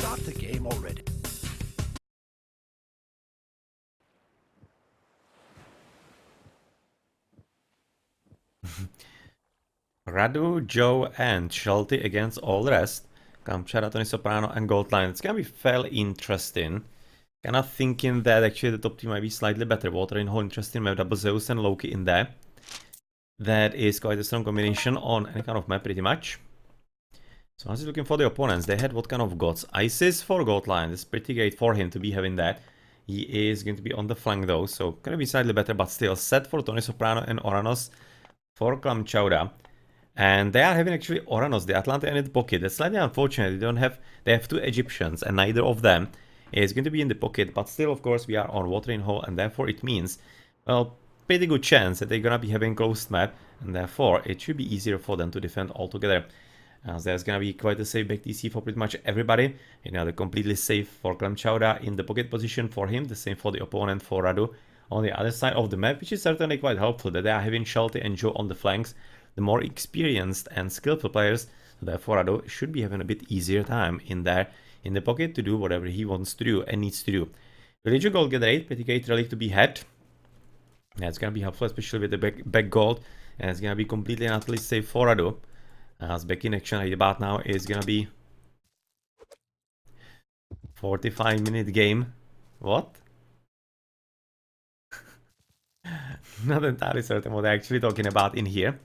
start the game already. Radu, Joe, and Shelty against all the rest. Kamchara, Tonysoprano, and Goldline. It's gonna be fairly interesting. Kinda thinking that actually the top team might be slightly better. Water in whole interesting map, double Zeus and Loki in there. That is quite a strong combination on any kind of map pretty much. So as he's looking for the opponents, they had what kind of gods? Isis for Goldline. It's pretty great for him to be having that. He is going to be on the flank though, so gonna be slightly better, but still set for Tonysoprano and Oranos for Klamchauda. And they are having actually Oranos, the Atlanta in the pocket. That's slightly unfortunate. They have two Egyptians, and neither of them is going to be in the pocket. But still, of course, we are on watering hole, and therefore it means, well, pretty good chance that they're gonna be having closed map, and therefore it should be easier for them to defend altogether. As there's gonna be quite a safe back TC for pretty much everybody. You know, the completely safe for Klamchauda in the pocket position for him. The same for the opponent for Radu on the other side of the map, which is certainly quite helpful that they are having Shelty and Joe on the flanks. The more experienced and skillful players, therefore Radu should be having a bit easier time in there in the pocket to do whatever he wants to do and needs to do. Religion gold get rate, pretty great relic to be had. That's gonna be helpful, especially with the back gold, and it's gonna be completely and utterly safe for Radu. As back in action right about now is gonna be 45-minute game. What? Not entirely certain what they're actually talking about in here.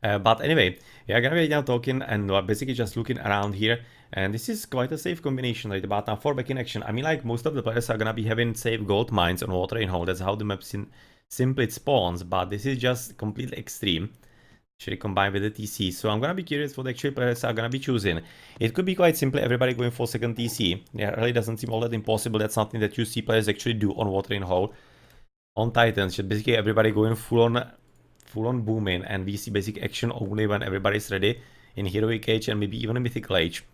But anyway, we are gonna be now talking and basically just looking around here, and this is quite a safe combination right about now for back in action. I mean, like, most of the players are gonna be having safe gold mines on watering hole. That's how the map simply spawns, but this is just completely extreme, actually combined with the TC. So I'm gonna be curious what actually players are gonna be choosing. It could be quite simply everybody going for second TC. Yeah, it really doesn't seem all that impossible. That's something that you see players actually do on watering hole. On Titans, just basically everybody going full on booming, and we see basic action only when everybody's ready in Heroic Age and maybe even a Mythical Age.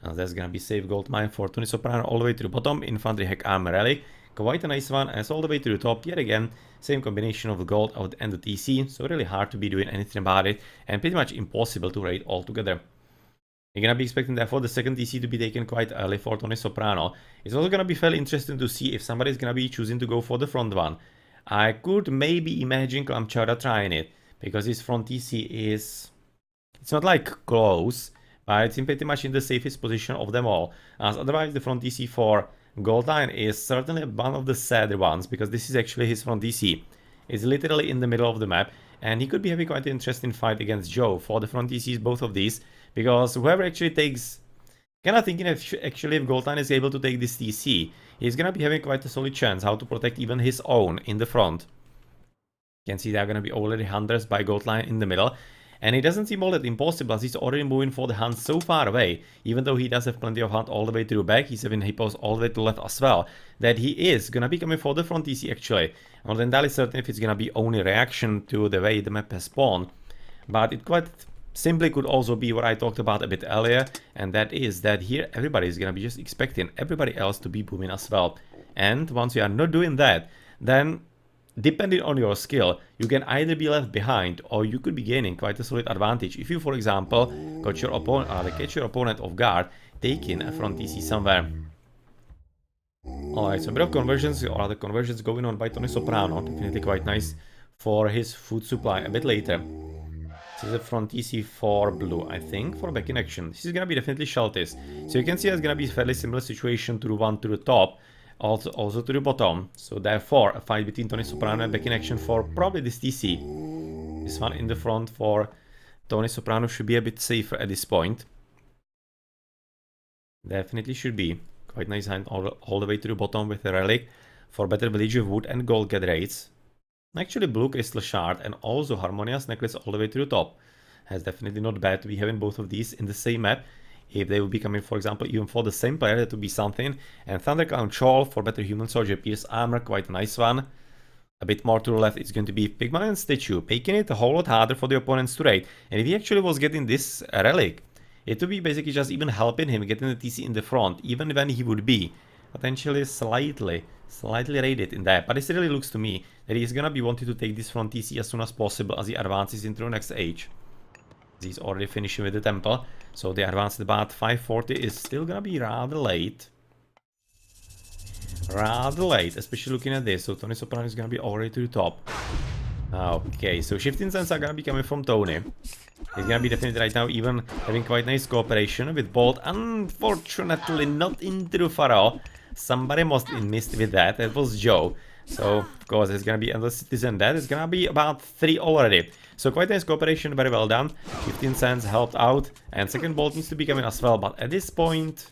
That's gonna be safe gold mine for Tonysoprano all the way to the bottom. Infantry Hack Armor Relic, quite a nice one, as all the way to the top. Yet again, same combination of the gold and the TC, so really hard to be doing anything about it, and pretty much impossible to raid altogether. You're gonna be expecting therefore the second TC to be taken quite early for Tonysoprano. It's also gonna be fairly interesting to see if somebody's gonna be choosing to go for the front one. I could maybe imagine Klamchauda trying it, because his front TC is... it's not like close, but it's in pretty much in the safest position of them all. As otherwise the front TC for Goldline is certainly one of the sadder ones, because this is actually his front TC. It's literally in the middle of the map, and he could be having quite an interesting fight against Joe for the front TCs, both of these, because whoever actually takes... kinda thinking if actually if Goldline is able to take this TC, he's gonna be having quite a solid chance how to protect even his own in the front. You can see there are gonna be already hunters by Goldline in the middle, and it doesn't seem all that impossible as he's already moving for the hunt so far away, even though he does have plenty of hunt all the way to the back. He's having hippos all the way to the left as well, that he is gonna be coming for the front TC actually. I'm not entirely certain if it's gonna be only reaction to the way the map has spawned, but it quite simply could also be what I talked about a bit earlier, and that is that here everybody is gonna be just expecting everybody else to be booming as well. And once you are not doing that, then depending on your skill, you can either be left behind or you could be gaining quite a solid advantage if you, for example, catch your opponent off guard taking a front TC somewhere. Alright, so a bit of conversions, or other conversions going on by Tonysoprano, definitely quite nice for his food supply a bit later. This is a front TC for blue, I think, for back in action. This is gonna be definitely Shelty's. So you can see it's gonna be a fairly similar situation to the one to the top, also to the bottom. So therefore, a fight between Tonysoprano and back in action for probably this TC. This one in the front for Tonysoprano should be a bit safer at this point. Definitely should be. Quite nice hand all the way to the bottom with a relic for better villager wood and gold get rates. Actually, blue crystal shard and also harmonious necklace all the way to the top. Has definitely not bad to be having both of these in the same map. If they would be coming, for example, even for the same player, that would be something. And Thundercloud Shawl for better human soldier pierce armor, quite a nice one. A bit more to the left, it's going to be Pygmalion statue, making it a whole lot harder for the opponents to raid. And if he actually was getting this relic, it would be basically just even helping him getting the TC in the front, even when he would be potentially slightly raided in there. But it really looks to me that he's gonna be wanting to take this front TC as soon as possible as he advances into the next age. He's already finishing with the temple. So the advance at about 540 is still gonna be rather late. Rather late, especially looking at this. So Tonysoprano is gonna be already to the top. Okay, so shifting sands are gonna be coming from Tony. He's gonna be definitely right now even having quite nice cooperation with Bolt. Unfortunately, not into the Pharaoh. Somebody must have missed with that. That was Joe. So, of course, it's gonna be another citizen dead. It's gonna be about 3 already. So, quite nice cooperation, very well done. 15 cents helped out. And second Bolt needs to be coming as well. But at this point,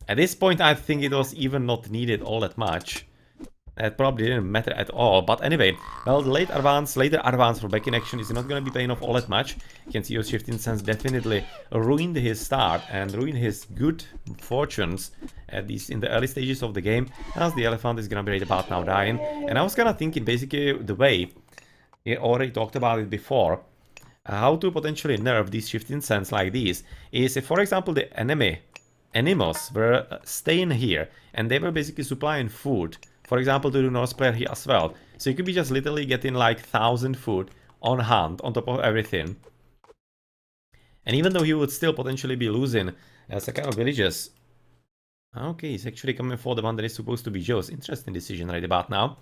I think it was even not needed all that much. That probably didn't matter at all, but anyway, well, the later advance for back in action is not going to be paying off all that much. You can see your shifting sense definitely ruined his start and ruined his good fortunes, at least in the early stages of the game, as the elephant is going to be right about now dying. And I was kind of thinking basically the way, we already talked about it before, how to potentially nerf these shifting sense like these, is if, for example, the animals were staying here and they were basically supplying food, for example, to the Norse player here as well. So you could be just literally getting like 1,000 food on hand on top of everything. And even though he would still potentially be losing as a kind of villages. Okay, he's actually coming for the one that is supposed to be Joe's. Interesting decision right about now.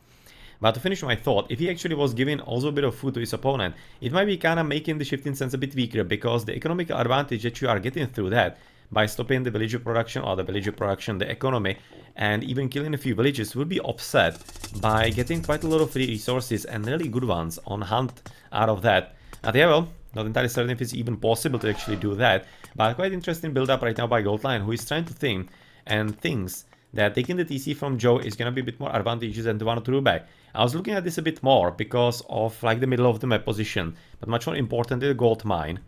But to finish my thought, if he actually was giving also a bit of food to his opponent, it might be kind of making the shifting sense a bit weaker, because the economical advantage that you are getting through that by stopping the villager production, or the villager production, the economy, and even killing a few villages will be offset by getting quite a lot of free resources and really good ones on hand out of that. And yeah, well, not entirely certain if it's even possible to actually do that, but quite interesting build up right now by Goldline, who is trying to think and thinks that taking the TC from Joe is gonna be a bit more advantageous than the one to back. I was looking at this a bit more because of like the middle of the map position, but much more important the gold mine.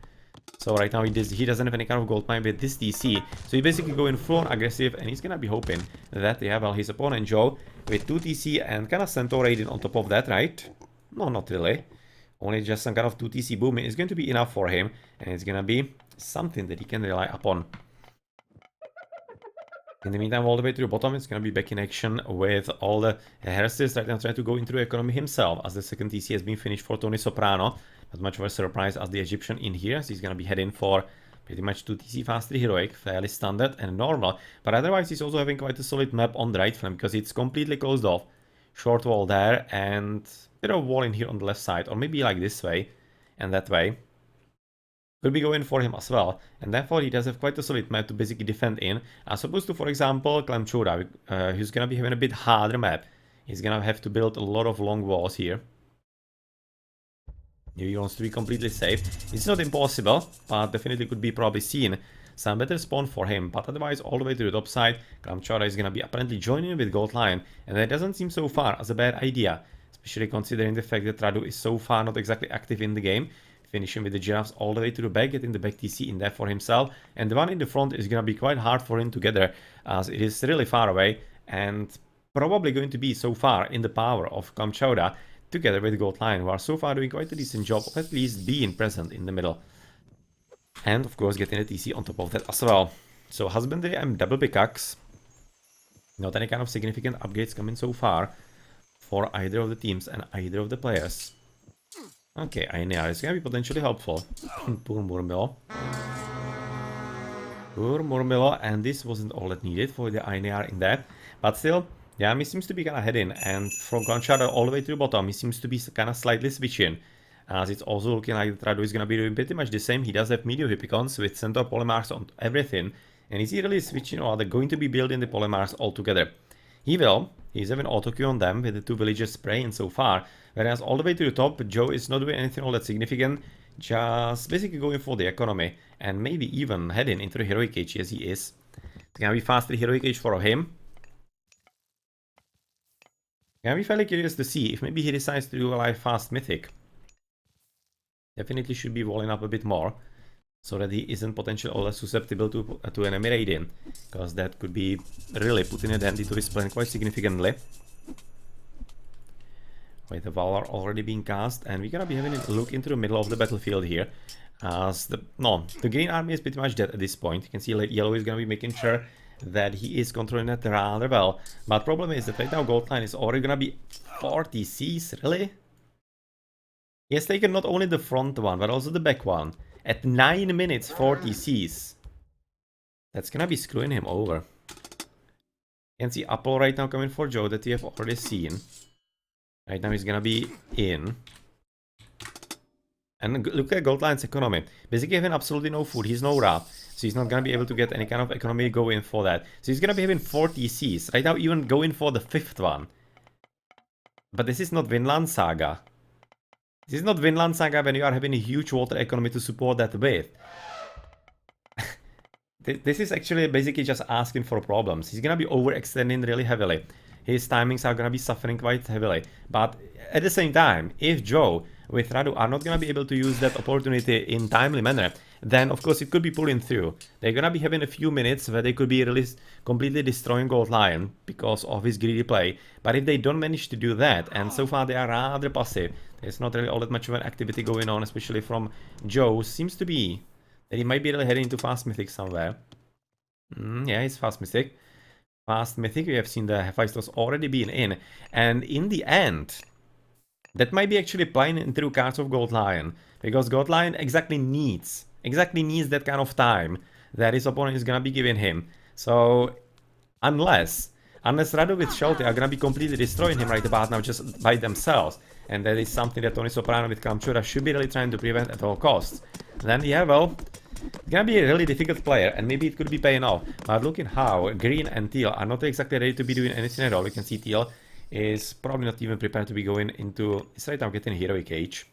So right now he doesn't have any kind of gold mine with this DC. So he's basically going full on aggressive, and he's gonna be hoping that, yeah, well, his opponent Joe with 2 TC and kind of Centaur raiding on top of that, right? No, not really. Only just some kind of 2 TC booming is going to be enough for him, and it's gonna be something that he can rely upon. In the meantime, all the way to the bottom, it's going to be back in action with all the heresies right now trying to go into the economy himself, as the second TC has been finished for Tonysoprano. Not much of a surprise as the Egyptian in here, so he's going to be heading for pretty much 2 TC fast 3 heroic, fairly standard and normal. But otherwise, he's also having quite a solid map on the right flank, because it's completely closed off. Short wall there, and a bit of wall in here on the left side, or maybe like this way and that way. Could be going for him as well, and therefore he does have quite a solid map to basically defend in, as opposed to, for example, Klemchura, who's gonna be having a bit harder map. He's gonna have to build a lot of long walls here. He wants to be completely safe. It's not impossible, but definitely could be probably seen some better spawn for him. But otherwise, all the way to the top side, Klemchura is gonna be apparently joining with Gold Lion, and that doesn't seem so far as a bad idea, especially considering the fact that Radu is so far not exactly active in the game. Finishing with the giraffes all the way to the back, getting the back TC in there for himself. And the one in the front is going to be quite hard for him to gather, as it is really far away, and probably going to be so far in the power of Kamchauda, together with Gold Lion, who are so far doing quite a decent job of at least being present in the middle. And of course getting a TC on top of that as well. So husbandry and double pickaxe. Not any kind of significant upgrades coming so far for either of the teams and either of the players. Okay, Ainear is gonna be potentially helpful. Poor Murmillo. Poor Murmillo, and this wasn't all that needed for the Ainear in that. But still, yeah, he seems to be kinda heading, and from Conchada all the way to the bottom, he seems to be kinda slightly switching. As it's also looking like the Radu is gonna be doing pretty much the same. He does have medium Hippicons with Centaur Polymarchs on everything. And is he really switching, or are they going to be building the Polymarchs altogether? He will. He's having auto-Q on them with the 2 villagers spraying so far. Whereas all the way to the top, Joe is not doing anything all that significant. Just basically going for the economy. And maybe even heading into the heroic age as he is. It's gonna be faster heroic age for him. Gonna be fairly curious to see if maybe he decides to do a live fast mythic. Definitely should be walling up a bit more, so that he isn't potentially all that susceptible to enemy raiding, because that could be really putting a dent into his plan quite significantly. With the Valor already being cast, and we're gonna be having a look into the middle of the battlefield here, as the green army is pretty much dead at this point. You can see yellow is gonna be making sure that he is controlling that rather well, but problem is that right now Gold Line is already gonna be 40 Cs, really? He has taken not only the front one, but also the back one. At 9 minutes 40 Cs. That's gonna be screwing him over. You can see Apple right now coming for Joe that we have already seen. Right now he's gonna be in. And look at Goldline's economy. Basically having absolutely no food. He's no Ra. So he's not gonna be able to get any kind of economy going for that. So he's gonna be having 40 Cs. Right now even going for the 5th one. But this is not Vinland Saga. This is not Vinland Saga when you are having a huge water economy to support that with. This is actually basically just asking for problems. He's gonna be overextending really heavily. His timings are gonna be suffering quite heavily. But at the same time, if Joe with Radu are not gonna be able to use that opportunity in timely manner, then of course it could be pulling through. They're gonna be having a few minutes where they could be really completely destroying Gold Lion because of his greedy play. But if they don't manage to do that, and so far they are rather passive, there's not really all that much of an activity going on, especially from Joe. Seems to be that he might be really heading into Fast Mythic somewhere. Yeah, it's Fast Mythic. Fast Mythic, we have seen the Hephaestus already being in. And in the end, that might be actually playing into cards of Gold Lion. Because Gold Lion exactly needs that kind of time that his opponent is gonna be giving him. So, unless Radu with Shelty are gonna be completely destroying him right about now just by themselves, and that is something that Tonysoprano with Kamchura should be really trying to prevent at all costs, then yeah, well, it's gonna be a really difficult player, and maybe it could be paying off. But looking how Green and Teal are not exactly ready to be doing anything at all. You can see Teal is probably not even prepared to be going into... He's right now getting Heroic Age.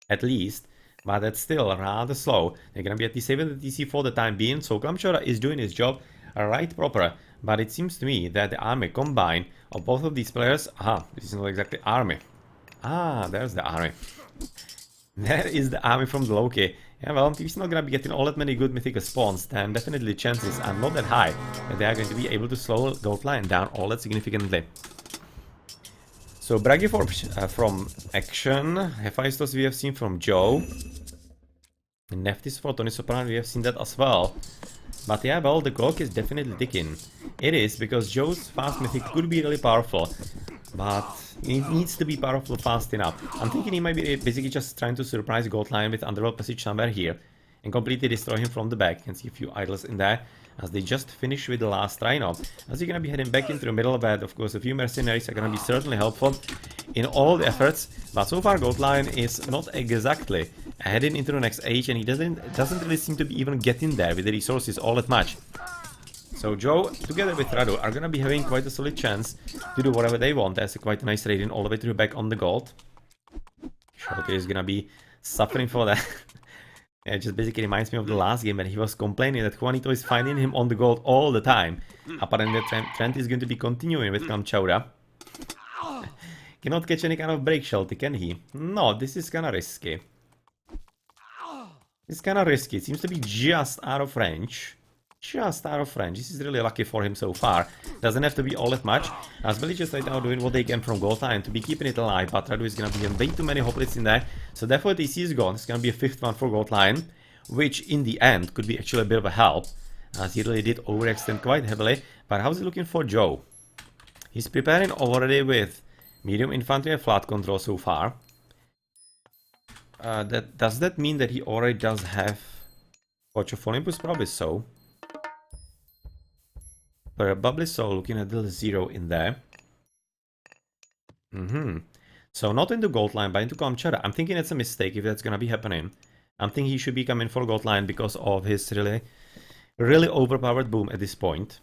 At least. But that's still rather slow. They're gonna be at T7 TC for the time being, so Kamchura is doing his job right proper. But it seems to me that the army combined of both of these players... Aha, this is not exactly army. Ah, there's the army. There is the army from the Loki. Yeah, well, if he's not gonna be getting all that many good mythical spawns, then definitely chances are not that high that they are going to be able to slow Gold Lion down all that significantly. So, Bragiform from Action, Hephaestus we have seen from Joe, Neftis for Tonysoprano we have seen that as well. But yeah, well, the clock is definitely ticking. It is, because Joe's Fast Mythic could be really powerful, but it needs to be powerful fast enough. I'm thinking he might be basically just trying to surprise Gold Lion with Underworld Passage somewhere here and completely destroy him from the back. You can see a few idols in there as they just finish with the last Rhino. As you're gonna be heading back into the middle of that, of course, a few mercenaries are gonna be certainly helpful in all the efforts, but so far Gold Lion is not exactly heading into the next age, and he doesn't really seem to be even getting there with the resources all that much. So Joe, together with Radu, are gonna be having quite a solid chance to do whatever they want. That's quite a nice rating all the way to the back on the gold. Shelty is gonna be suffering for that. Yeah, it just basically reminds me of the last game when he was complaining that Juanito is finding him on the gold all the time. Apparently the trend is going to be continuing with Kamchura. Cannot catch any kind of break, Shelty, can he? No, this is kinda risky. It's kinda risky. It seems to be just out of range. Just out of range. This is really lucky for him so far. Doesn't have to be all that much. As villagers right now doing what they can from Gold Lion to be keeping it alive, but Radu is gonna be way too many hoplites in there. So therefore TC is gone. It's gonna be a 5th one for Gold Lion, which in the end could be actually a bit of a help, as he really did overextend quite heavily. But how's he looking for Joe? He's preparing already with medium infantry and flat control so far. Does that mean that he already does have Watch of Olympus? Probably so. Probably so, looking at the 0 in there. So not into Gold Lion, but into Kamchura. I'm thinking it's a mistake if that's gonna be happening. I'm thinking he should be coming for Gold Lion because of his really overpowered boom at this point.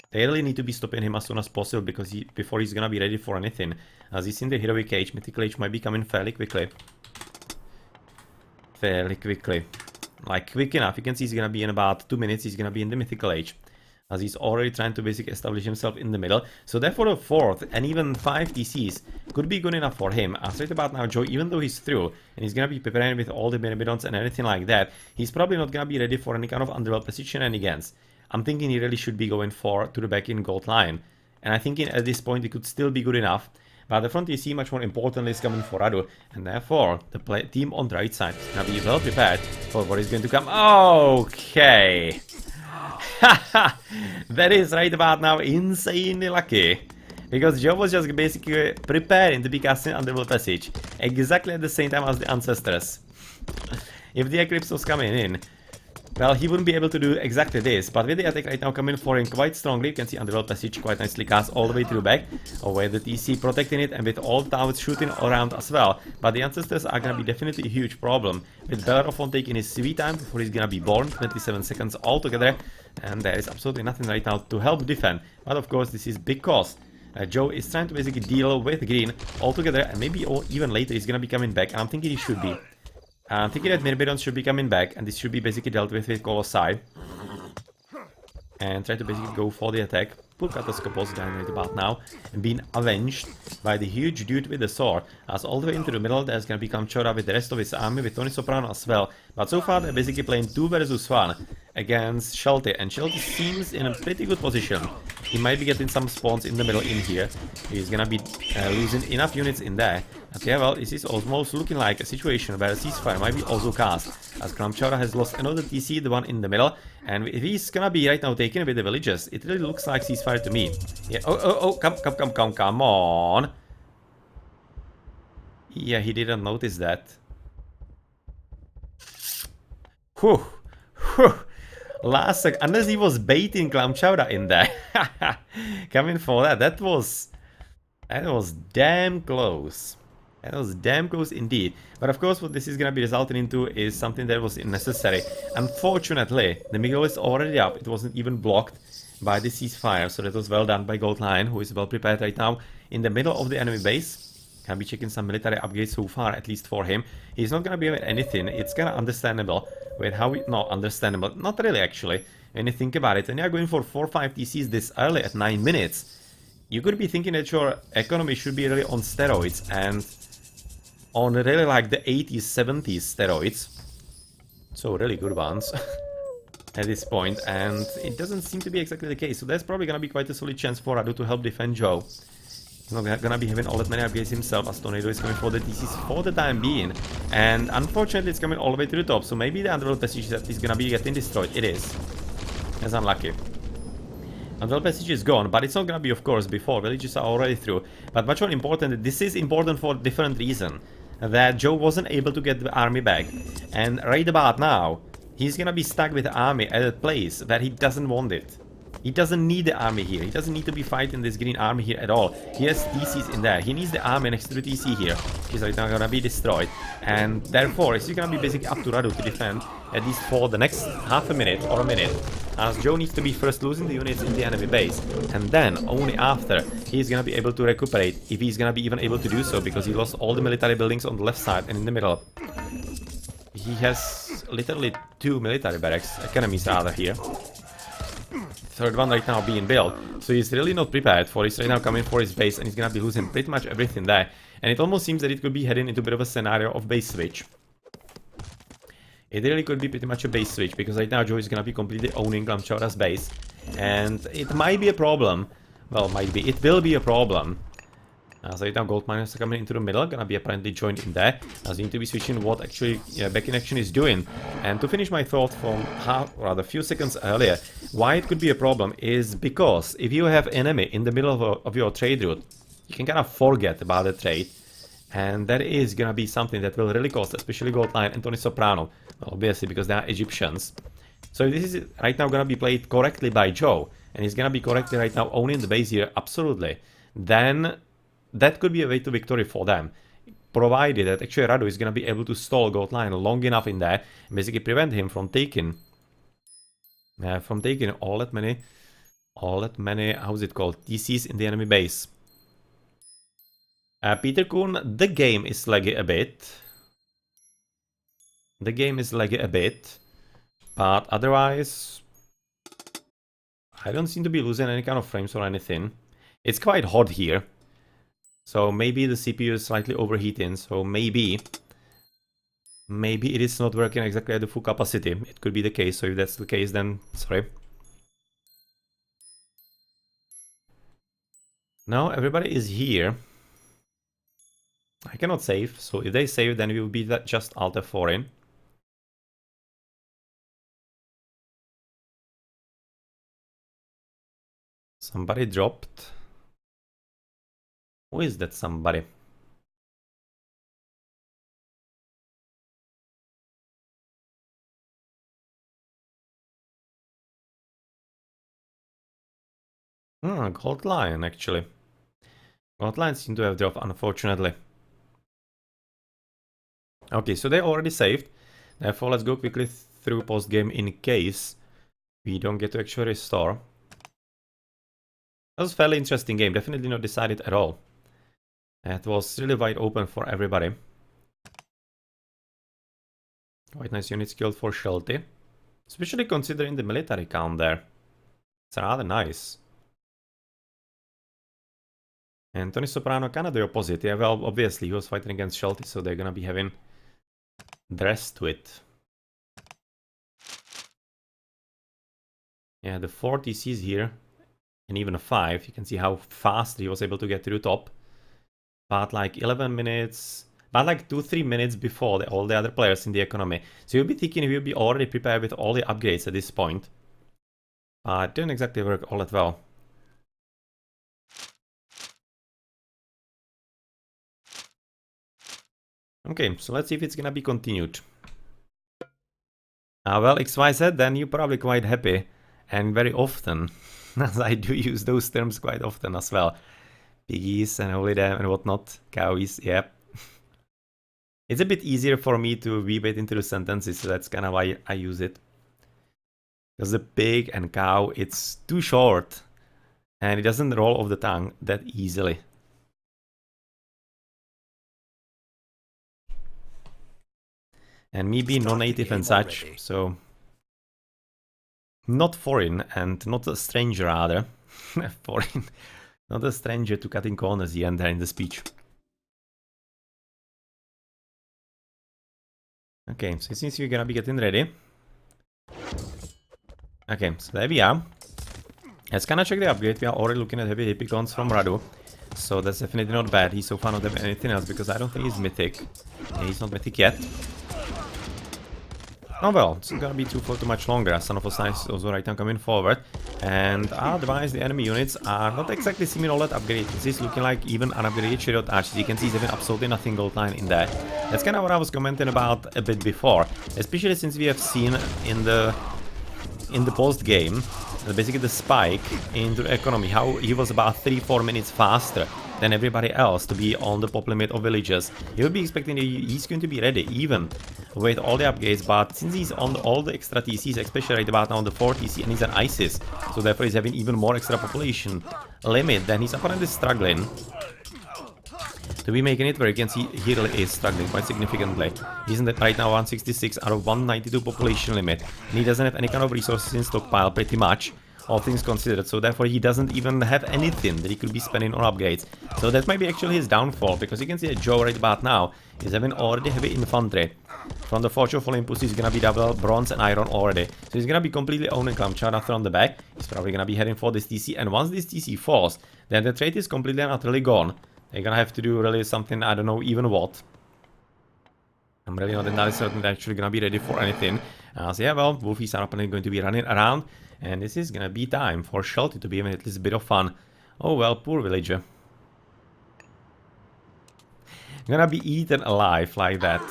They really need to be stopping him as soon as possible because before he's gonna be ready for anything. As he's in the Heroic Age, Mythical Age might be coming fairly quickly. Like quick enough. You can see he's gonna be in about 2 minutes, he's gonna be in the Mythical Age. As he's already trying to basically establish himself in the middle. So therefore the 4th and even 5 TCs could be good enough for him. As right about now, Joe, even though he's through and he's gonna be preparing with all the Myrmidons and anything like that, he's probably not gonna be ready for any kind of Underworld Passage shenanigans. I'm thinking he really should be going to the back in Gold Lion. And I think at this point it could still be good enough. But the front TC, much more importantly, is coming for Radu. And therefore, the team on the right side is gonna be well prepared for what is going to come. Okay. That is right about now insanely lucky. Because Joe was just basically preparing to be casting Underworld Passage exactly at the same time as the Ancestors. If the Eclipse was coming in, well, he wouldn't be able to do exactly this, but with the attack right now coming for him quite strongly, you can see Underworld Passage quite nicely cast all the way through back, with the TC protecting it and with all towers shooting around as well. But the Ancestors are gonna be definitely a huge problem, with Bellerophon taking his sweet time before he's gonna be born, 27 seconds altogether, and there is absolutely nothing right now to help defend. But of course, this is big cost. Joe is trying to basically deal with green altogether, and maybe even later he's gonna be coming back, and I'm thinking he should be. I'm thinking that Myrmidons should be coming back, and this should be basically dealt with Colossi. And try to basically go for the attack. Pull Catastropos down right about now, and being avenged by the huge dude with the sword. As all the way into the middle, there's gonna become Chora with the rest of his army, with Tonysoprano as well. But so far, they're basically playing 2 versus 1 against Shelty, and Shelty seems in a pretty good position. He might be getting some spawns in the middle in here. He's gonna be losing enough units in there. Okay, well, this is almost looking like a situation where a ceasefire might be also cast, as Kramchara has lost another TC, the one in the middle, and if he's gonna be right now taken with the villagers, it really looks like ceasefire to me. Yeah, oh, come on! Yeah, he didn't notice that. Whew, whew. Last sec, unless he was baiting Klamchowda in there. Coming for that, that was damn close. That was damn close indeed. But of course, what this is gonna be resulting into is something that was unnecessary. Unfortunately, the Miguel is already up. It wasn't even blocked by the ceasefire, so that was well done by Gold Lion, who is well prepared right now in the middle of the enemy base. Can be checking some military upgrades so far, at least for him. He's not gonna be with anything. It's kinda understandable with how we... Not understandable. Not really, actually. When you think about it, when you're going for 4-5 TCs this early at 9 minutes, you could be thinking that your economy should be really on steroids and on really like the 80s, 70s steroids. So really good ones at this point, and it doesn't seem to be exactly the case. So there's probably gonna be quite a solid chance for Radu to help defend Joe. He's not gonna be having all that many upgrades himself, as Tornado is coming for the TCs for the time being. And unfortunately, it's coming all the way to the top, so maybe the Underworld Passage is gonna be getting destroyed. It is. That's unlucky. Underworld Passage is gone, but it's not gonna be, of course, before. Villages are already through. But much more important, this is important for a different reason. That Joe wasn't able to get the army back. And right about now, he's gonna be stuck with the army at a place where he doesn't want it. He doesn't need the army here. He doesn't need to be fighting this green army here at all. He has TCs in there. He needs the army next to the TC here, which is right now gonna be destroyed. And therefore, it's gonna be basically up to Radu to defend, at least for the next half a minute or a minute. As Joe needs to be first losing the units in the enemy base. And then, only after, he's gonna be able to recuperate, if he's gonna be even able to do so, because he lost all the military buildings on the left side and in the middle. He has literally 2 military barracks, academies rather, here. Third one right now being built, so he's really not prepared for this right now coming for his base, and he's gonna be losing pretty much everything there. And it almost seems that it could be heading into a bit of a scenario of base switch. It really could be pretty much a base switch, because right now Joe is gonna be completely owning Glamchora's base. And it might be a problem. Well, might be. It will be a problem. So right now Gold Miners are coming into the middle, gonna be apparently joined in there. As we need to be switching what actually back in action is doing. And to finish my thought from a few seconds earlier, why it could be a problem is because if you have enemy in the middle of your trade route, you can kind of forget about the trade. And that is gonna be something that will really cost, especially Gold Lion and Tonysoprano, obviously because they are Egyptians. So if this is right now gonna be played correctly by Joe, and he's gonna be correctly right now owning the base here, absolutely, then that could be a way to victory for them. Provided that actually Radu is gonna be able to stall Gold Lion long enough in there, and basically prevent him from taking all that many, how's it called, TCs in the enemy base. Peter Kuhn, the game is laggy a bit. But otherwise, I don't seem to be losing any kind of frames or anything. It's quite hot here. So maybe the CPU is slightly overheating, so maybe it is not working exactly at the full capacity. It could be the case, so if that's the case, then sorry. Now everybody is here. I cannot save, so if they save, then we will be just Alt F4 in. Somebody dropped. Who is that somebody? Gold Lion, actually. Gold Lion seem to have dropped, unfortunately. Okay, so they already saved. Therefore, let's go quickly through post-game in case we don't get to actually restore. That was a fairly interesting game. Definitely not decided at all. It was really wide open for everybody. Quite nice units killed for Shelty. Especially considering the military count there. It's rather nice. And Tonysoprano kind of the opposite. Yeah, well, obviously he was fighting against Shelty, so they're gonna be having the rest to it. Yeah, the 4 TCs here, and even a 5. You can see how fast he was able to get to the top. But like 11 minutes, but like 2-3 minutes before all the other players in the economy. So you'll be thinking he'll be already prepared with all the upgrades at this point. It didn't exactly work all that well. Okay, so let's see if it's gonna be continued. Well, XYZ, then you're probably quite happy. And very often, as I do use those terms quite often as well. Piggies and holy damn and whatnot. Cowies, yep. It's a bit easier for me to weave it into the sentences, so that's kind of why I use it. Because the pig and cow, it's too short. And it doesn't roll off the tongue that easily. And me being non-native and such, so... Not foreign, and not a stranger either. Foreign. Not a stranger to cutting corners here and there in the speech. Okay, so it seems we're gonna be getting ready. Okay, so there we are. Let's kinda check the upgrade. We are already looking at heavy Hippicons from Radu. So that's definitely not bad. He's so far not having anything else because I don't think he's mythic. Yeah, he's not mythic yet. Oh well, it's gonna be too much longer. Son of a Sign is also right now coming forward. And otherwise, the enemy units are not exactly seeming all that upgraded. This is looking like even an upgraded Chariot Archers. You can see he's having absolutely nothing gold line in there. That's kind of what I was commenting about a bit before. Especially since we have seen in the post game, basically the spike into the economy, how he was about 3-4 minutes faster than everybody else to be on the pop limit of villages. You would be expecting he's going to be ready even with all the upgrades, but since he's on all the extra TCs, especially right about now on the 4 TC, and he's an ISIS, so therefore he's having even more extra population limit, then he's apparently struggling to be making it work. You can see he really is struggling quite significantly. He's in right now 166 out of 192 population limit, and he doesn't have any kind of resources in stockpile pretty much, all things considered, so therefore he doesn't even have anything that he could be spending on upgrades. So that might be actually his downfall, because you can see that Joe right about now is having already heavy infantry. From the Forge of Olympus he's gonna be double bronze and iron already. So he's gonna be completely owning Kamchatka from the back. He's probably gonna be heading for this TC, and once this TC falls, then the trade is completely and utterly gone. They're gonna have to do really something, I don't know even what. I'm really not entirely certain they're actually gonna be ready for anything. So yeah, well, Wolfies are apparently going to be running around, and this is gonna be time for Shelty to be having at least a bit of fun. Oh well, poor villager. Gonna be eaten alive like that.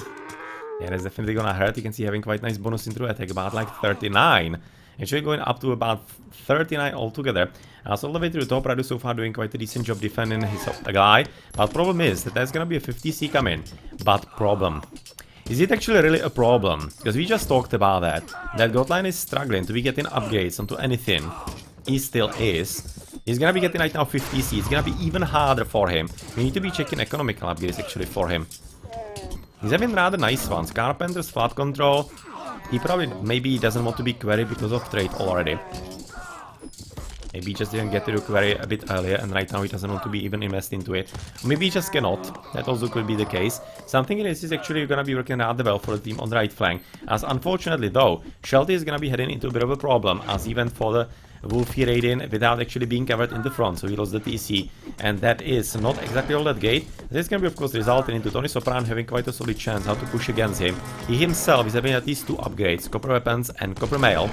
Yeah, that's definitely gonna hurt. You can see having quite nice bonus into attack, about like 39. Actually going up to about 39 altogether. So all the way to the top, Radu so far doing quite a decent job defending his guy. But problem is that there's gonna be a 50C coming. But problem. Is it actually really a problem? Because we just talked about that. That Godline is struggling to be getting upgrades onto anything. He still is. He's gonna be getting right now 50C. It's gonna be even harder for him. We need to be checking economical upgrades actually for him. He's having rather nice ones. Carpenter's flat control. He probably, maybe he doesn't want to be queried because of trade already. Maybe he just didn't get to the query a bit earlier, and right now he doesn't want to be even invest into it. Maybe he just cannot. That also could be the case. Something this is actually gonna be working rather well for the team on the right flank. As unfortunately though, Shelty is gonna be heading into a bit of a problem, as he went for the Wolfie raid-in without actually being covered in the front, so he lost the TC. And that is not exactly all that great. This can be of course resulting into Tonysoprano having quite a solid chance how to push against him. He himself is having at least 2 upgrades, copper weapons and copper mail.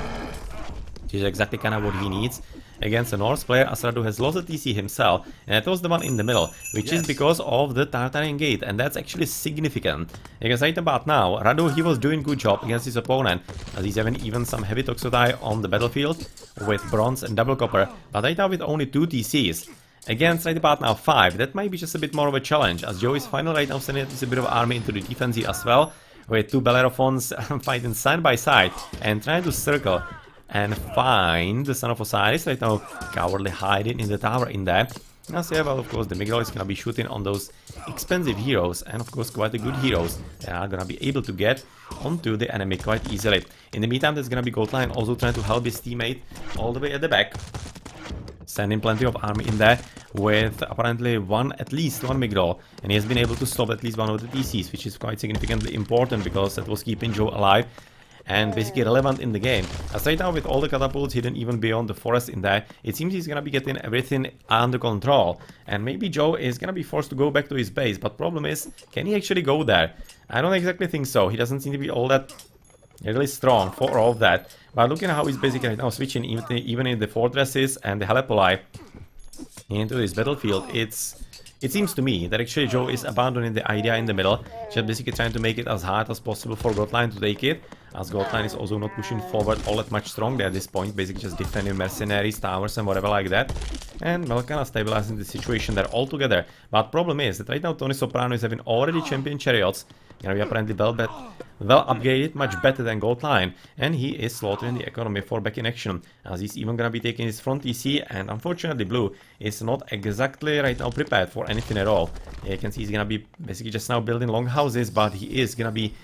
which is exactly kind of what he needs against a Norse player, as Radu has lost the TC himself, and that was the one in the middle, which is because of the Tartarian gate, and that's actually significant, because right about now, Radu, he was doing good job against his opponent, as he's having even some heavy Toxodai on the battlefield, with bronze and double copper, but right now with only 2 TCs, against right about now 5, that might be just a bit more of a challenge, as Joe is finally right now sending a bit of army into the defense here as well, with 2 Bellerophons fighting side by side, and trying to circle and find the Son of Osiris, right now cowardly hiding in the tower in there. Now, so yeah, well, of course, the Miguel is gonna be shooting on those expensive heroes, and of course, quite the good heroes that are gonna be able to get onto the enemy quite easily. In the meantime, there's gonna be Goldline also trying to help his teammate all the way at the back, sending plenty of army in there with apparently at least one Migdol, and he has been able to stop at least one of the DCs, which is quite significantly important because that was keeping Joe alive and basically relevant in the game. As right now with all the catapults hidden even beyond the forest in there, it seems he's gonna be getting everything under control, and maybe Joe is gonna be forced to go back to his base, but problem is, can he actually go there? I don't exactly think so. He doesn't seem to be all that really strong for all of that, but looking at how he's basically right now switching even in the fortresses and the Halepoli into this battlefield, it seems to me that actually Joe is abandoning the idea in the middle, just basically trying to make it as hard as possible for Goldline to take it, as Goldline is also not pushing forward all that much stronger at this point, basically just defending mercenaries, towers and whatever like that, and well, kind of stabilizing the situation there altogether. But problem is that right now Tonysoprano is having already champion chariots, gonna be apparently well upgraded, much better than Goldline, and he is slaughtering the economy for back in action, as he's even gonna be taking his front TC, and unfortunately Blue is not exactly right now prepared for anything at all. You can see he's gonna be basically just now building long houses, but he is gonna be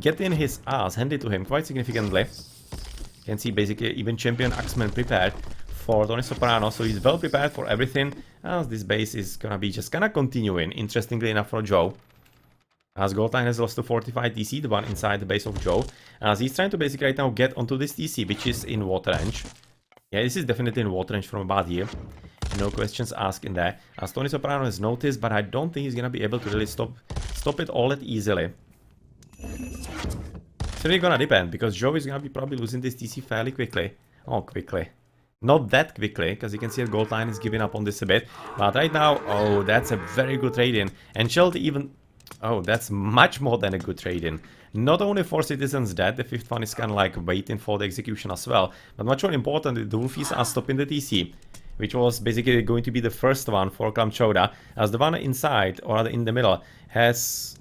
getting his ass handed to him quite significantly. You can see basically even champion Axeman prepared for Tonysoprano, so he's well prepared for everything, as this base is gonna be just kinda continuing, interestingly enough for Joe. As Goldline has lost to fortified TC, the one inside the base of Joe, as he's trying to basically right now get onto this TC, which is in water range. Yeah, this is definitely in water range from about here. No questions asked in there, as Tonysoprano has noticed, but I don't think he's gonna be able to really stop it all that easily. It's really gonna depend, because Joe is gonna be probably losing this TC fairly quickly. Oh, quickly. Not that quickly, because you can see that Goldline is giving up on this a bit. But right now, oh, that's a very good trade-in. And Shelty even... Oh, that's much more than a good trade-in. Not only 4 citizens dead, the 5th one is kind of like waiting for the execution as well. But much more important, the Wolfies are stopping the TC, which was basically going to be the first one for Klamchoda, as the one inside, or rather in the middle, has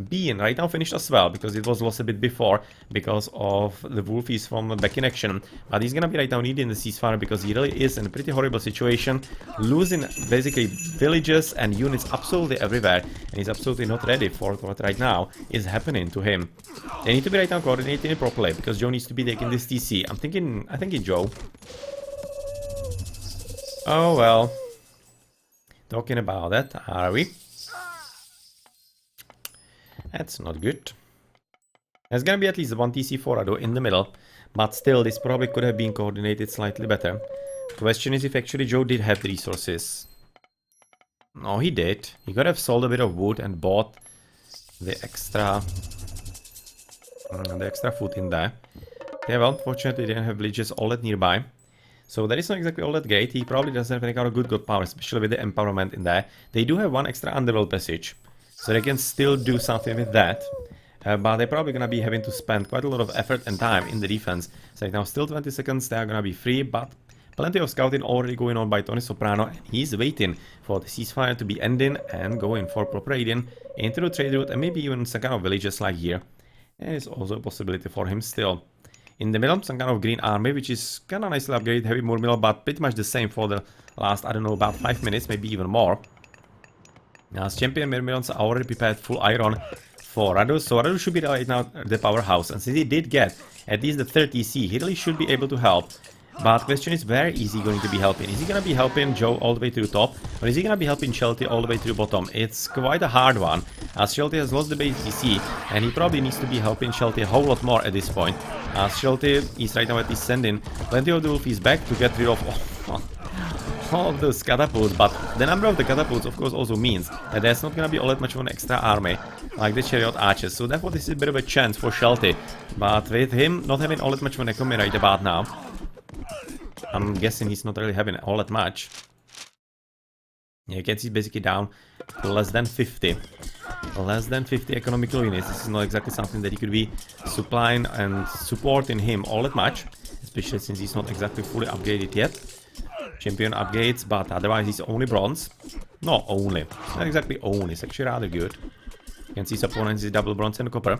been right now finished as well, because it was lost a bit before because of the Wolfies from back in action. But he's gonna be right now needing the ceasefire, because he really is in a pretty horrible situation, losing basically villages and units absolutely everywhere, and he's absolutely not ready for what right now is happening to him. They need to be right now coordinating it properly, because Joe needs to be taking this TC. I think Joe. Oh well. Talking about that, are we? That's not good. There's gonna be at least one TC for Radu in the middle, but still, this probably could have been coordinated slightly better. Question is if actually Joe did have the resources. No, he did. He could have sold a bit of wood and bought the extra food in there. Yeah, well, unfortunately, they didn't have villages all that nearby. So that is not exactly all that great. He probably doesn't have any kind of good god power, especially with the empowerment in there. They do have one extra underworld passage, so they can still do something with that. But they're probably gonna be having to spend quite a lot of effort and time in the defense. So right now, still 20 seconds, they are gonna be free, but plenty of scouting already going on by Tonysoprano, and he's waiting for the ceasefire to be ending and going for proper raiding into the trade route, and maybe even some kind of villages like here. There is also a possibility for him still. In the middle, some kind of green army, which is kind of nicely upgraded, heavy Murmillo, but pretty much the same for the last, I don't know, about 5 minutes, maybe even more. Now, as champion Myrmidons are already prepared full iron for Radu, so Radu should be right now the powerhouse, and since he did get at least the 30 TC, he really should be able to help. But the question is, where is he going to be helping? Is he going to be helping Joe all the way to the top, or is he going to be helping Shelty all the way to the bottom? It's quite a hard one, as Shelty has lost the base TC, and he probably needs to be helping Shelty a whole lot more at this point, as Shelty is right now at least sending plenty of the Wolfies back to get rid of all of those catapults, but the number of the catapults of course also means that there's not gonna be all that much of an extra army like the chariot archers, so therefore this is a bit of a chance for Shelty, but with him not having all that much of an economy right about now, I'm guessing he's not really having all that much. Yeah, you can see basically down to less than 50. Less than 50 economical units. This is not exactly something that he could be supplying and supporting him all that much. Especially since he's not exactly fully upgraded yet. Champion upgrades, but otherwise he's only bronze. Not only. It's not exactly only. It's actually rather good. You can see his opponents is double bronze and copper.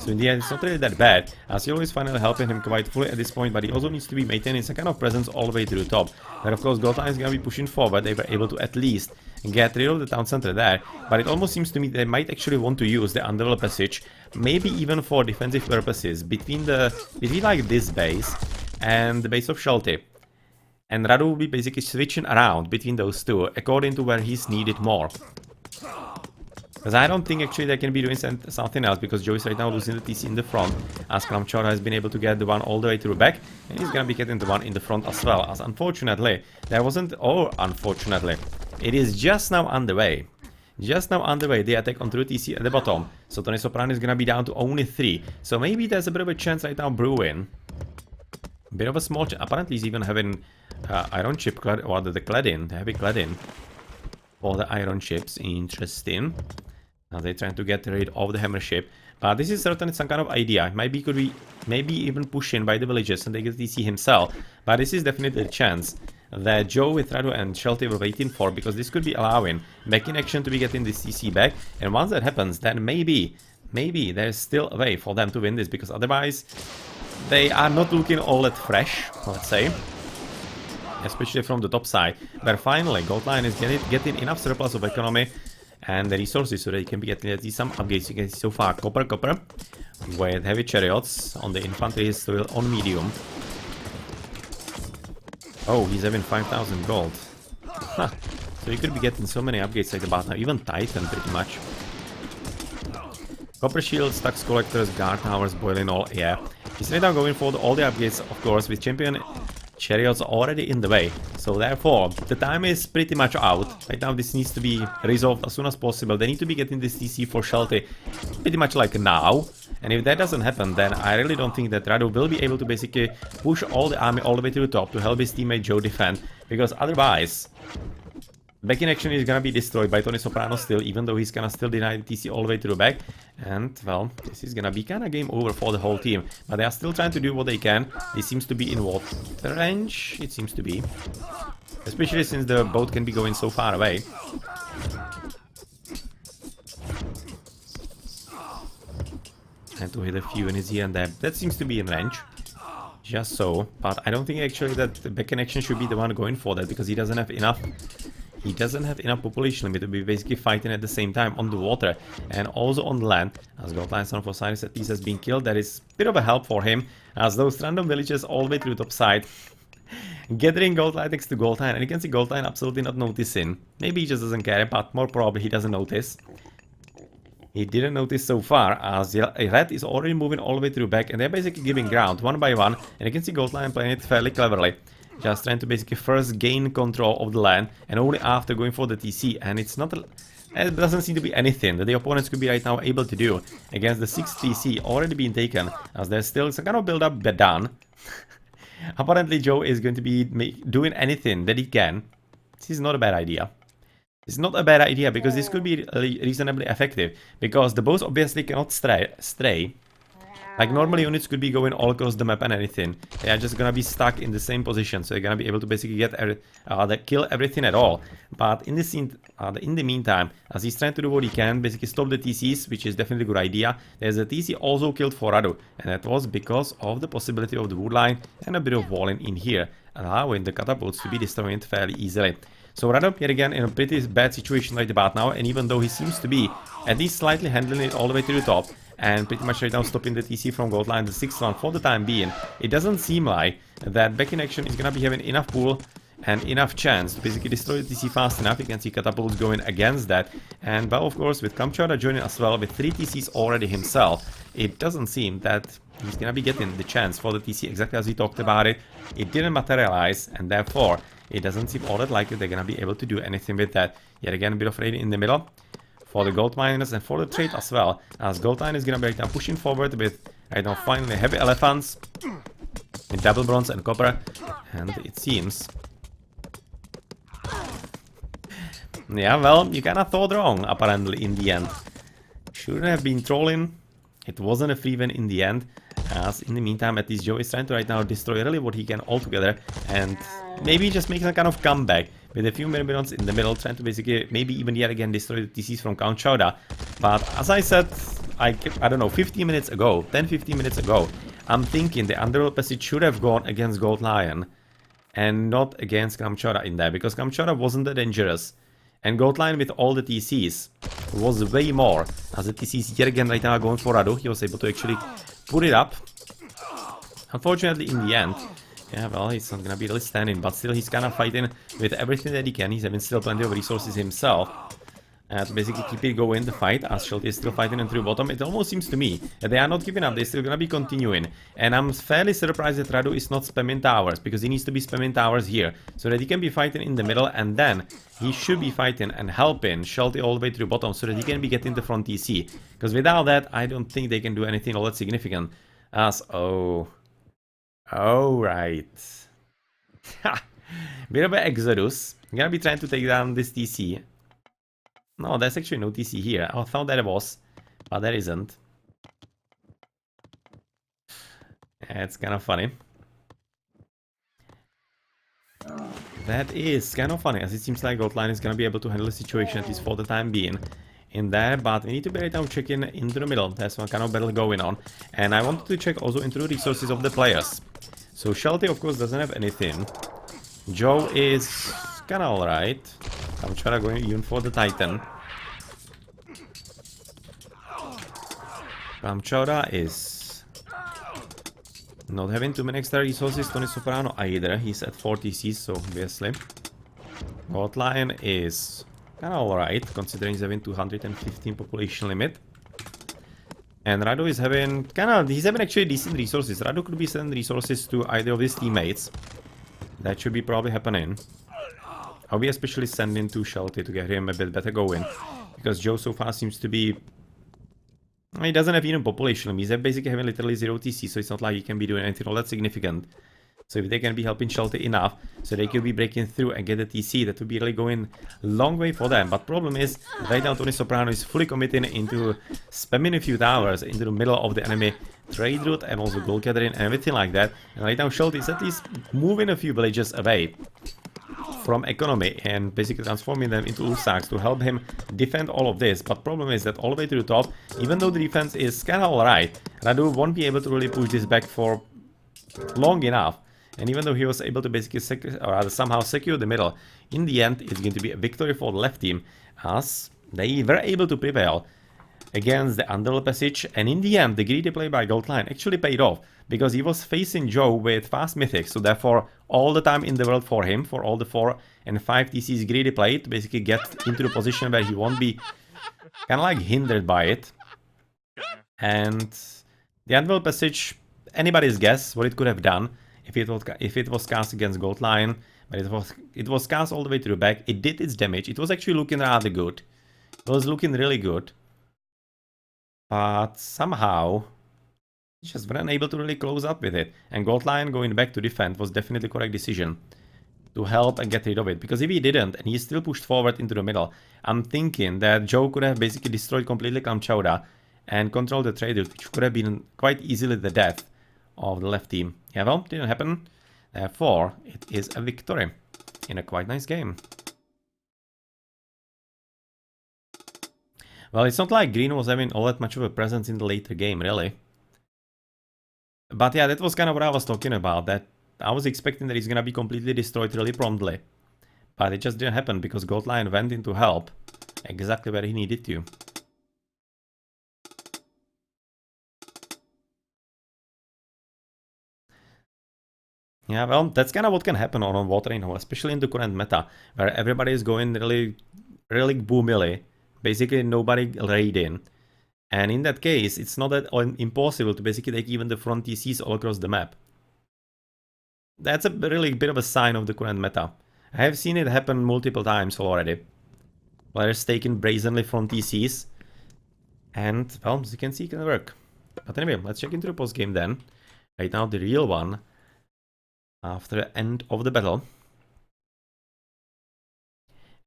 So in the end, it's not really that bad, as Yellow is finally helping him quite fully at this point, but he also needs to be maintaining some kind of presence all the way to the top. Where of course Goldline is gonna be pushing forward. They were able to at least get rid of the town center there, but it almost seems to me they might actually want to use the Underworld passage, maybe even for defensive purposes, between like this base and the base of Shelty. And Radu will be basically switching around between those two, according to where he's needed more. Because I don't think actually they can be doing something else, because Joe is right now losing the TC in the front, as Kramchora has been able to get the one all the way through back, and he's gonna be getting the one in the front as well, as unfortunately, there wasn't, or unfortunately, it is just now underway. Just now underway, the attack onto the TC at the bottom, so Tonysoprano is gonna be down to only 3, so maybe there's a bit of a chance right now brewing. Bit of a small chance, apparently he's even having iron chip, or the cladding, the heavy cladding, for the iron chips, interesting. Now they're trying to get rid of the hammer ship. But this is certainly some kind of idea. Maybe could be even pushed in by the villagers and they get TC himself. But this is definitely a chance that Joe with Radu and Shelty were waiting for, because this could be allowing back in action to be getting this TC back. And once that happens, then maybe there's still a way for them to win this, because otherwise they are not looking all that fresh, let's say. Especially from the top side, where finally Goldline is getting enough surplus of economy and the resources so that he can be getting at least some upgrades. You can see so far copper with heavy chariots on the infantry is still on medium. Oh, he's having 5,000 gold. Huh. So you could be getting so many upgrades like about now, even Titan pretty much. Copper shields, tax collectors, guard towers, boiling all, yeah. He's right now going for all the upgrades, of course, with champion chariots already in the way, so therefore the time is pretty much out. Right now this needs to be resolved as soon as possible. They need to be getting this TC for Shelty pretty much like now, and if that doesn't happen, then I really don't think that Radu will be able to basically push all the army all the way to the top to help his teammate Joe defend, because otherwise back in action is gonna be destroyed by Tonysoprano still, even though he's gonna still deny the TC all the way to the back. And, well, this is gonna be kinda game over for the whole team. But they are still trying to do what they can. This seems to be in water range, it seems to be. Especially since the boat can be going so far away. And to hit a few units here and there. That seems to be in range. Just so. But I don't think actually that the back in action should be the one going for that, because he doesn't have enough. He doesn't have enough population limit to be basically fighting at the same time on the water and also on the land. As Goldline Son of Osiris at least has been killed, that is a bit of a help for him, as those random villages all the way to the top side gathering Goldline next to Goldline, and you can see Goldline absolutely not noticing. Maybe he just doesn't care, but more probably he doesn't notice. He didn't notice so far, as Red is already moving all the way through back, and they're basically giving ground one by one, and you can see Goldline playing it fairly cleverly. Just trying to basically first gain control of the land, and only after going for the TC, and it's not... It doesn't seem to be anything that the opponents could be right now able to do against the 6th TC already being taken, as there's still some kind of build-up done. Apparently Joe is going to be doing anything that he can. This is not a bad idea. It's not a bad idea, because this could be reasonably effective, because the bows obviously cannot stray. Like normally units could be going all across the map and anything. They are just gonna be stuck in the same position, so they're gonna be able to basically get kill everything at all. But in the meantime, as he's trying to do what he can, basically stop the TCs, which is definitely a good idea. There's a TC also killed for Radu, and that was because of the possibility of the wood line and a bit of walling in here, allowing the catapults to be destroyed fairly easily. So Radu, yet again, in a pretty bad situation right about now, and even though he seems to be at least slightly handling it all the way to the top, and pretty much right now stopping the TC from Goldline, the 6th one for the time being, it doesn't seem like that back in action is gonna be having enough pool and enough chance to basically destroy the TC fast enough. You can see catapults going against that, and but of course with Kramchora joining as well with 3 TCs already himself, it doesn't seem that he's gonna be getting the chance for the TC exactly as we talked about it. It didn't materialize, and therefore it doesn't seem all that likely they're gonna be able to do anything with that. Yet again, a bit of raid in the middle for the gold miners and for the trade as well, as Goldline is gonna be right now pushing forward with right now finally heavy elephants. with double bronze and copper, and it seems... Yeah, well, you kinda thought wrong, apparently, in the end. Shouldn't have been trolling. It wasn't a free win in the end, as in the meantime, at least Joe is trying to right now destroy really what he can altogether, and maybe just make some kind of comeback with a few minions in the middle, trying to basically maybe even yet again destroy the TCs from Count Chowda. But as I said, I don't know, 15 minutes ago, 10-15 minutes ago, I'm thinking the Underworld passage should have gone against Gold Lion and not against Kamchara in there, because Kamchara wasn't that dangerous. And Gold Lion with all the TCs was way more, as the TCs yet again right now are going for Radu. He was able to actually put it up. Unfortunately, in the end, yeah, well, he's not gonna be really standing, but still he's kind of fighting with everything that he can. He's having still plenty of resources himself. To basically keep it going, the fight, as Shelty is still fighting through bottom. It almost seems to me that they are not giving up, they're still gonna be continuing. And I'm fairly surprised that Radu is not spamming towers, because he needs to be spamming towers here, so that he can be fighting in the middle, and then he should be fighting and helping Shelty all the way through bottom, so that he can be getting the front TC. Because without that, I don't think they can do anything all that significant. As, oh... Alright. Bit of an exodus. I'm gonna be trying to take down this TC. No, there's actually no TC here. I thought that it was, but there isn't. Yeah, it's kind of funny. That is kind of funny, as it seems like Gold Lion is gonna be able to handle the situation, at least for the time being, in there. But we need to be right now checking into the middle. There's some kind of battle going on, and I wanted to check also into the resources of the players. So Shelty, of course, doesn't have anything. Joe is kind of alright. I'm trying to go even for the Titan. Chowda is not having too many extra resources. Tonysoprano either. He's at 40 Cs, so obviously. Gold Lion is kind of alright, considering he's having 215 population limit. And Radu is having he's having actually decent resources. Radu could be sending resources to either of his teammates. That should be probably happening. I'll be especially sending to Shelty to get him a bit better going. Because Joe so far seems to be... He doesn't have even population. He's basically having literally 0 TC, so it's not like he can be doing anything all that significant. So if they can be helping Shelty enough, so they could be breaking through and get the TC, that would be really going a long way for them. But problem is, right now Tonysoprano is fully committing into spamming a few towers into the middle of the enemy trade route and also gold gathering and everything like that. And right now Shelty is at least moving a few villages away from economy and basically transforming them into Ursaks to help him defend all of this. But problem is that all the way to the top, even though the defense is kinda alright, Radu won't be able to really push this back for long enough. And even though he was able to basically somehow secure the middle, in the end it's going to be a victory for the left team, as they were able to prevail against the Underworld passage. And in the end, the greedy play by Gold Lion actually paid off, because he was facing Joe with fast mythics, so therefore all the time in the world for him, for all the 4 and 5 TCs greedy play, to basically get into the position where he won't be kind of like hindered by it. And the Underworld passage, anybody's guess what it could have done if it was cast against Gold Lion, but it was cast all the way to the back. It did its damage. It was actually looking rather good. It was looking really good. But somehow, just weren't able to really close up with it. And Gold Lion going back to defend was definitely the correct decision to help and get rid of it. Because if he didn't, and he still pushed forward into the middle, I'm thinking that Joe could have basically destroyed completely Kamchowda and controlled the trade route, which could have been quite easily the death of the left team. Yeah, well, didn't happen. Therefore, it is a victory in a quite nice game. Well, it's not like Green was having all that much of a presence in the later game, really. But yeah, that was kind of what I was talking about, that I was expecting that he's gonna be completely destroyed really promptly. But it just didn't happen, because Gold Lion went in to help exactly where he needed to. Yeah, well, that's kind of what can happen on Watering Hole, especially in the current meta, where everybody is going really boomily. Basically, nobody raiding. And in that case, it's not that impossible to basically take even the front TCs all across the map. That's a really bit of a sign of the current meta. I have seen it happen multiple times already. Players taking brazenly front TCs. And, well, as you can see, it can work. But anyway, let's check into the post game then. Right now, the real one. after the end of the battle.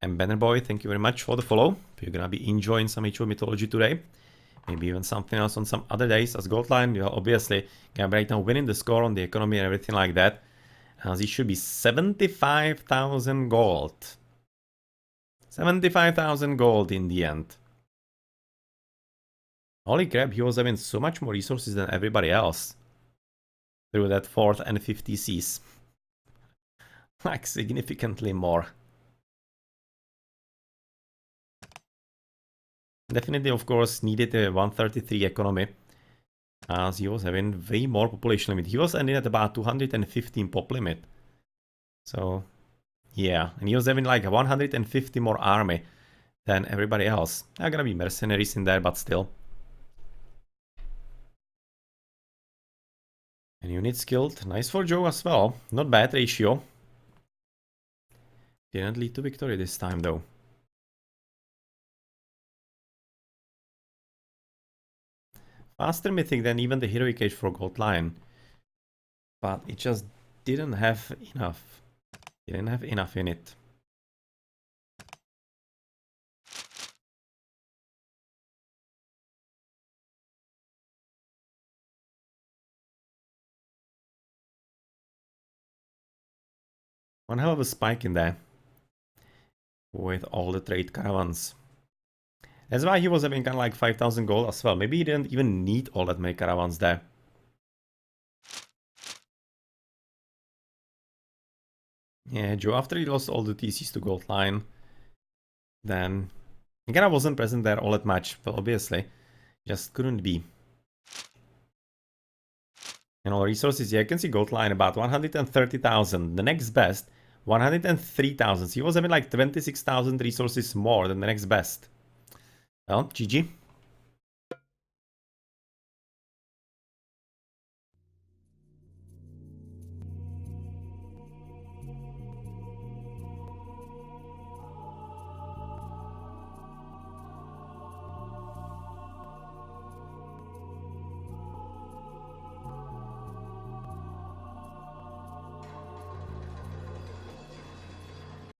And Bannerboy, thank you very much for the follow. If you're gonna be enjoying some HO Mythology today, maybe even something else on some other days as gold line, you're obviously gonna be right now winning the score on the economy and everything like that. As it should be 75,000 gold. 75,000 gold in the end. Holy crap, he was having so much more resources than everybody else. Through that 4th and 50 Cs. Like, significantly more. Definitely, of course, needed a 133 economy. As he was having way more population limit. He was ending at about 215 pop limit. So, yeah. And he was having like 150 more army than everybody else. There are gonna be mercenaries in there, but still. And unit skilled. Nice for Joe as well. Not bad ratio. Didn't lead to victory this time though. Faster mythic than even the heroic age for gold line. But it just didn't have enough. Didn't have enough in it. One hell of a spike in there. With all the trade caravans. That's why he was having kind of like 5,000 gold as well. Maybe he didn't even need all that many caravans there. Yeah, Joe, after he lost all the TCs to gold line, then he kind of wasn't present there all that much. Well, obviously, just couldn't be. And all resources, yeah, you can see gold line about 130,000. The next best, 103,000. So he was having like 26,000 resources more than the next best. Well, GG.